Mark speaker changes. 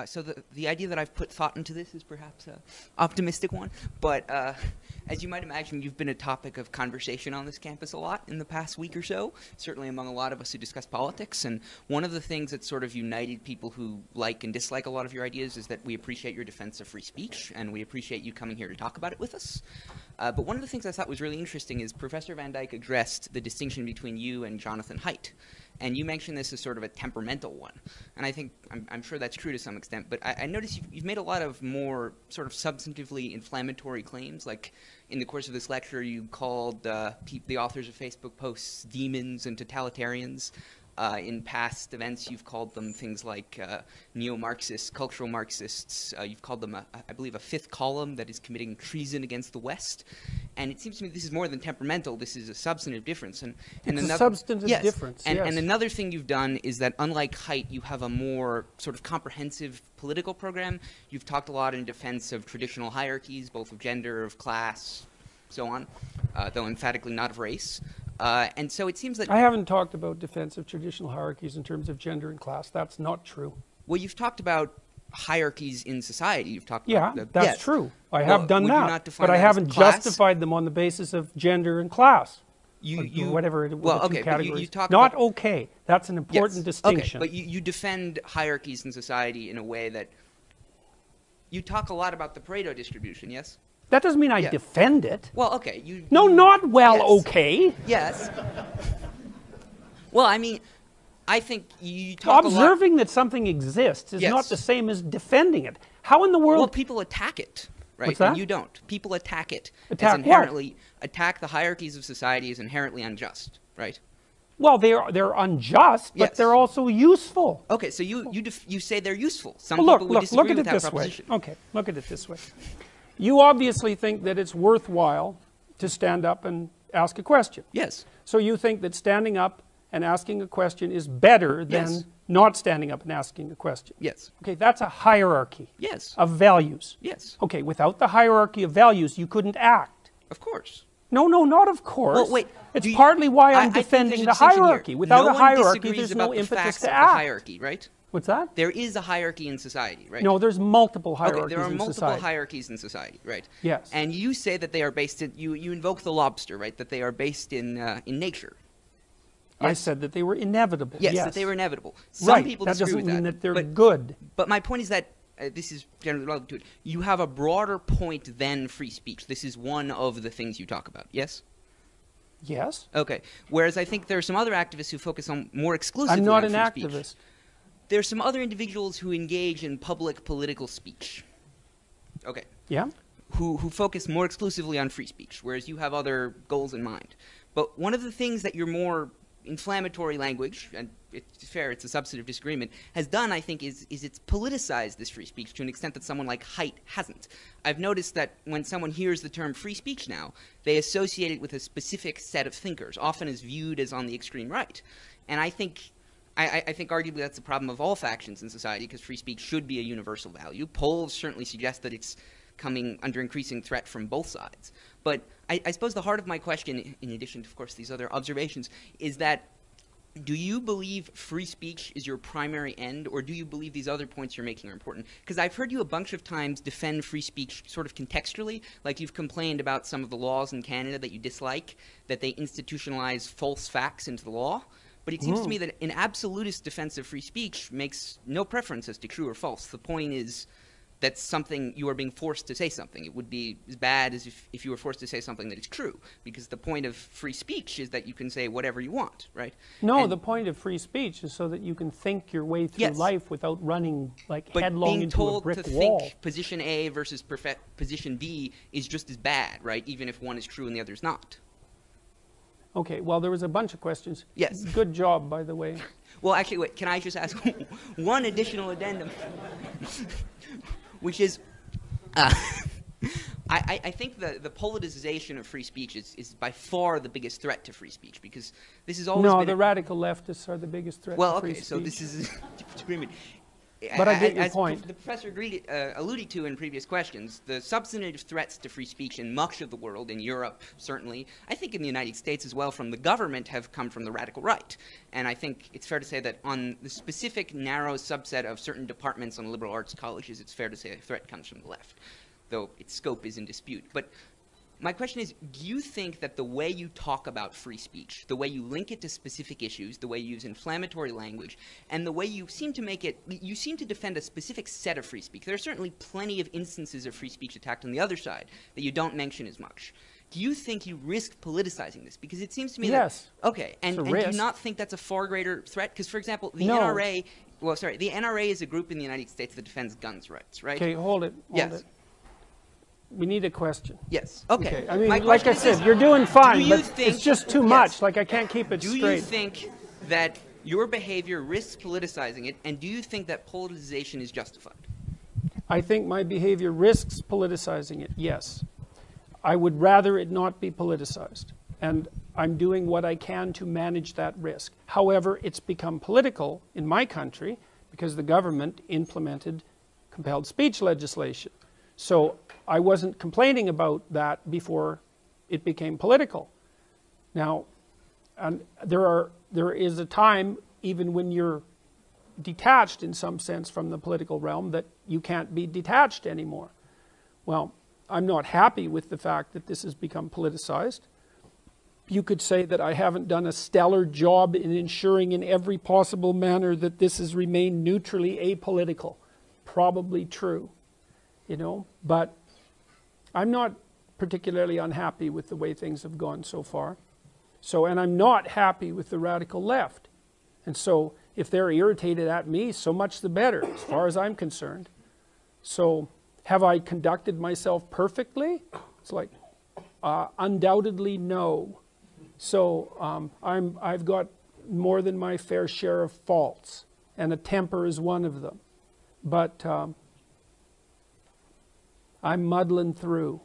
Speaker 1: So the idea that I've put thought into this is perhaps an optimistic one, but as you might imagine, you've been a topic of conversation on this campus a lot in the past week or so, certainly among a lot of us who discuss politics. And one of the things that sort of united people who like and dislike a lot of your ideas is that we appreciate your defense of free speech, and we appreciate you coming here to talk about it with us. But one of the things I thought was really interesting is Professor Van Dyke addressed the distinction between you and Jonathan Haidt. And you mentioned this as sort of a temperamental one. And I think, I'm sure that's true to some extent, but I noticed you've made a lot of more sort of substantively inflammatory claims. Like in the course of this lecture, you called the authors of Facebook posts demons and totalitarians. In past events, you've called them things like neo-Marxists, cultural Marxists. You've called them, I believe, a fifth column that is committing treason against the West. And it seems to me this is more than temperamental. This is a substantive difference. And
Speaker 2: it's a substantive difference, yes.
Speaker 1: And another thing you've done is that, unlike Haidt, you have a more sort of comprehensive political program. You've talked a lot in defense of traditional hierarchies, both of gender, of class, so on, though emphatically not of race. And so it seems that
Speaker 2: I haven't talked about defense of traditional hierarchies in terms of gender and class. That's not true.
Speaker 1: Well, you've talked about hierarchies in society. You've talked
Speaker 2: about
Speaker 1: that's
Speaker 2: true. I have done that, but I haven't justified them on the basis of gender and class. Whatever it was, two categories. You talk not okay. That's an important distinction.
Speaker 1: Okay, but you defend hierarchies in society in a way that you talk a lot about the Pareto distribution, yes?
Speaker 2: That doesn't mean I defend it.
Speaker 1: Well, okay.
Speaker 2: Okay.
Speaker 1: Yes. Well, I mean, I think you talk
Speaker 2: Observing that something exists is not the same as defending it. How in the world?
Speaker 1: Well, people attack it, right?
Speaker 2: What's that?
Speaker 1: And you don't. People attack it.
Speaker 2: Attack
Speaker 1: as inherently attack the hierarchies of society as inherently unjust, right?
Speaker 2: Well, they're unjust, but they're also useful.
Speaker 1: Okay, so you say they're useful. Some people would disagree with that proposition.
Speaker 2: Okay, look at it this way. You obviously think that it's worthwhile to stand up and ask a question.
Speaker 1: Yes.
Speaker 2: So you think that standing up and asking a question is better than not standing up and asking a question.
Speaker 1: Yes.
Speaker 2: Okay, that's a hierarchy of values.
Speaker 1: Yes.
Speaker 2: Okay, without the hierarchy of values, you couldn't act.
Speaker 1: Of course.
Speaker 2: No, not of course.
Speaker 1: Well, wait.
Speaker 2: It's partly why I'm defending the hierarchy. Without a hierarchy, there's no impetus to act.
Speaker 1: Hierarchy, right?
Speaker 2: What's that?
Speaker 1: There is a hierarchy in society, right?
Speaker 2: No, there's multiple hierarchies in society.
Speaker 1: There are multiple hierarchies in society, right?
Speaker 2: Yes.
Speaker 1: And you say that they are based in, you invoke the lobster, right? That they are based in nature.
Speaker 2: Yes. I said that they were inevitable.
Speaker 1: Yes, that they were inevitable. Some people disagree with that.
Speaker 2: That doesn't mean that they're good.
Speaker 1: But my point is that, this is generally relevant to it, you have a broader point than free speech. This is one of the things you talk about, yes?
Speaker 2: Yes.
Speaker 1: Okay. Whereas I think there are some other activists who focus on more exclusively
Speaker 2: I'm not
Speaker 1: on
Speaker 2: an
Speaker 1: free
Speaker 2: activist.
Speaker 1: Speech. There are some other individuals who engage in public political speech. Okay.
Speaker 2: Yeah.
Speaker 1: Who focus more exclusively on free speech, whereas you have other goals in mind. But one of the things that your more inflammatory language, and it's fair, it's a substantive disagreement, has done, I think, is it's politicized this free speech to an extent that someone like Haidt hasn't. I've noticed that when someone hears the term free speech now, they associate it with a specific set of thinkers, often as viewed as on the extreme right. And I think arguably that's the problem of all factions in society, because free speech should be a universal value. Polls certainly suggest that it's coming under increasing threat from both sides. But I suppose the heart of my question, in addition to, of course, these other observations, is that do you believe free speech is your primary end, or do you believe these other points you're making are important? Because I've heard you a bunch of times defend free speech sort of contextually, like you've complained about some of the laws in Canada that you dislike, that they institutionalize false facts into the law. But it seems to me that an absolutist defense of free speech makes no preference as to true or false. The point is that something, you are being forced to say something. It would be as bad as if you were forced to say something that is true, because the point of free speech is that you can say whatever you want, right?
Speaker 2: No, the point of free speech is so that you can think your way through life without running headlong into a brick wall. But being told to think
Speaker 1: position A versus position B is just as bad, right? Even if one is true and the other is not.
Speaker 2: Okay, well, there was a bunch of questions.
Speaker 1: Yes.
Speaker 2: Good job, by the way.
Speaker 1: Well, actually, wait, can I just ask one additional addendum? Which is, I think the politicization of free speech is by far the biggest threat to free speech, because this is always
Speaker 2: the radical leftists are the biggest threat to free speech.
Speaker 1: So this is a disagreement.
Speaker 2: But I get your point.
Speaker 1: The professor alluded to in previous questions, the substantive threats to free speech in much of the world, in Europe certainly, I think in the United States as well, from the government have come from the radical right. And I think it's fair to say that on the specific narrow subset of certain departments on liberal arts colleges, it's fair to say a threat comes from the left, though its scope is in dispute. But my question is, do you think that the way you talk about free speech, the way you link it to specific issues, the way you use inflammatory language, and the way you seem to make it, you seem to defend a specific set of free speech. There are certainly plenty of instances of free speech attacked on the other side that you don't mention as much. Do you think you risk politicizing this? Because it seems to me
Speaker 2: yes.
Speaker 1: that, okay, and do you not think that's a far greater threat? Because, for example, the NRA, well, sorry, the NRA is a group in the United States that defends guns rights, right?
Speaker 2: Okay, hold it.
Speaker 1: Yes.
Speaker 2: We need a question.
Speaker 1: Yes. Okay.
Speaker 2: I mean, like I said, you're doing fine, but it's just too much.
Speaker 1: Yes.
Speaker 2: Like, I can't keep it straight.
Speaker 1: Do you think that your behavior risks politicizing it, and do you think that politicization is justified?
Speaker 2: I think my behavior risks politicizing it, yes. I would rather it not be politicized. And I'm doing what I can to manage that risk. However, it's become political in my country because the government implemented compelled speech legislation. So I wasn't complaining about that before it became political. Now, and there is a time, even when you're detached in some sense from the political realm, that you can't be detached anymore. Well, I'm not happy with the fact that this has become politicized. You could say that I haven't done a stellar job in ensuring in every possible manner that this has remained neutrally apolitical. Probably true. You know, but I'm not particularly unhappy with the way things have gone so far. So, and I'm not happy with the radical left. And so, if they're irritated at me, so much the better, as far as I'm concerned. So, have I conducted myself perfectly? It's like, undoubtedly no. So, I've got more than my fair share of faults, and a temper is one of them. But I'm muddling through.